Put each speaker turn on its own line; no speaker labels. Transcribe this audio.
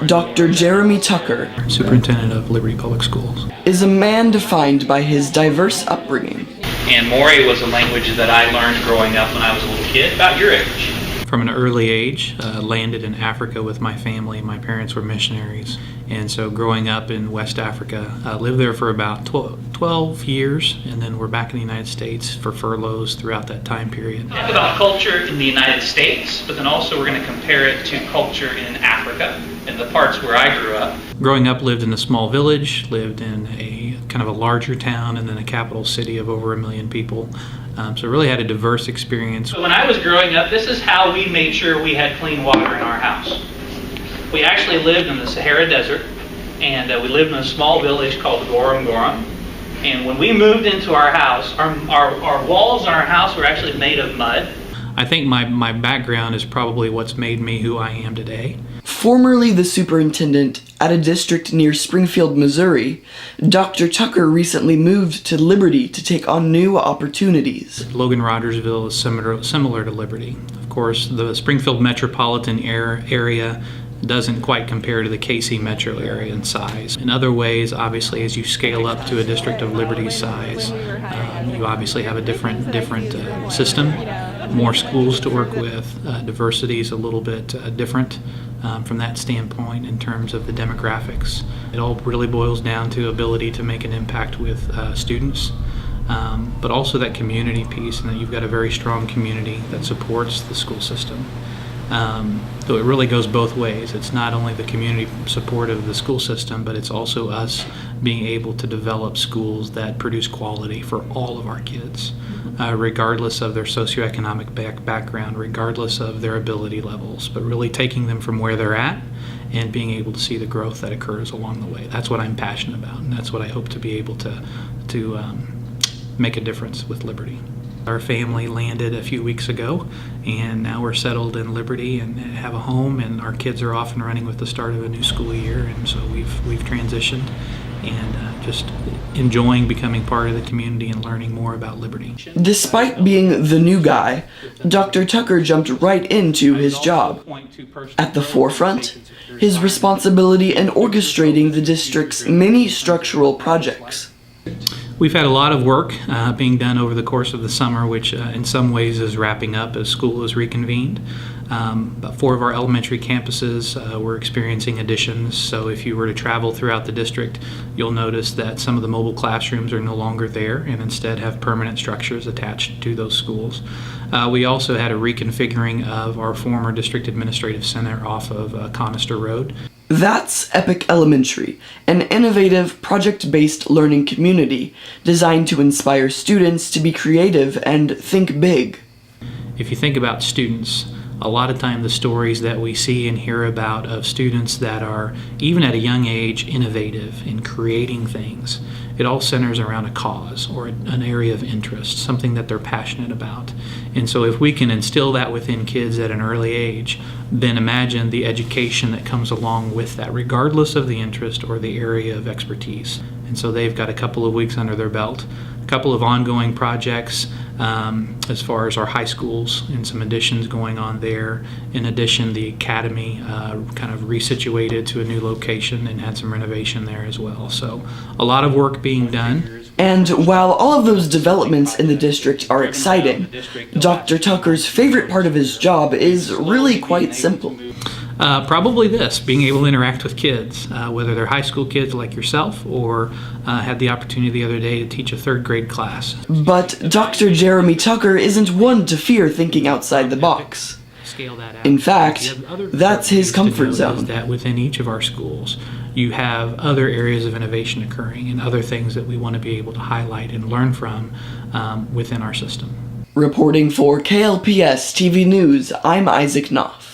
Dr. Jeremy Tucker,
Superintendent of Liberty Public Schools,
is a man defined by his diverse upbringing.
And Maury was a language that I learned growing up when I was a little kid, about your age.
from an early age, landed in Africa with my family. My parents were missionaries, and so growing up in West Africa, lived there for about 12 years, and then we're back in the United States for furloughs throughout that time period.
Talk about culture in the United States, but then also we're going to compare it to culture in Africa, in the parts where I grew up.
Growing up, lived in a small village, lived in a kind of a larger town, and then a capital city of over 1 million people. So really had a diverse experience.
So when I was growing up, this is how we made sure we had clean water in our house. We actually lived in the Sahara Desert, and we lived in a small village called Goram Goram. And when we moved into our house, our walls in our house were actually made of mud.
I think my background is probably what's made me who I am today.
Formerly the superintendent at a district near Springfield, Missouri, Dr. Tucker recently moved to Liberty to take on new opportunities.
Logan-Rogersville is similar to Liberty. Of course, the Springfield metropolitan area doesn't quite compare to the KC metro area in size. In other ways, obviously, as you scale up to a district of Liberty's size, you obviously have a different system, more schools to work with. Diversity is a little bit different from that standpoint in terms of the demographics. It all really boils down to ability to make an impact with students, but also that community piece, and that you've got a very strong community that supports the school system. So it really goes both ways. It's not only the community support of the school system, but it's also us being able to develop schools that produce quality for all of our kids, regardless of their socioeconomic background, regardless of their ability levels, but really taking them from where they're at and being able to see the growth that occurs along the way. That's what I'm passionate about, and that's what I hope to be able to make a difference with Liberty. Our family landed a few weeks ago, and now we're settled in Liberty and have a home, and our kids are off and running with the start of a new school year, and so we've transitioned and just enjoying becoming part of the community and learning more about Liberty.
Despite being the new guy, Dr. Tucker jumped right into his job. At the forefront, his responsibility in orchestrating the district's many structural projects.
We've had a lot of work being done over the course of the summer, which in some ways is wrapping up as school is reconvened. About 4 of our elementary campuses were experiencing additions, so if you were to travel throughout the district, you'll notice that some of the mobile classrooms are no longer there and instead have permanent structures attached to those schools. We also had a reconfiguring of our former district administrative center off of Conister Road.
That's Epic Elementary, an innovative, project-based learning community designed to inspire students to be creative and think big.
If you think about students, a lot of time the stories that we see and hear about of students that are, even at a young age, innovative in creating things, it all centers around a cause or an area of interest, something that they're passionate about. And so if we can instill that within kids at an early age, then imagine the education that comes along with that, regardless of the interest or the area of expertise. And so they've got a couple of weeks under their belt, a couple of ongoing projects as far as our high schools and some additions going on there. In addition, the academy kind of resituated to a new location and had some renovation there as well. So a lot of work being done.
And while all of those developments in the district are exciting, Dr. Tucker's favorite part of his job is really quite simple.
Probably this, being able to interact with kids, whether they're high school kids like yourself or had the opportunity the other day to teach a 3rd grade class.
But Dr. Jeremy Tucker isn't one to fear thinking outside the box. In fact, that's his comfort zone.
That within each of our schools, you have other areas of innovation occurring and other things that we want to be able to highlight and learn from within our system.
Reporting for KLPS-TV News, I'm Isaac Knopf.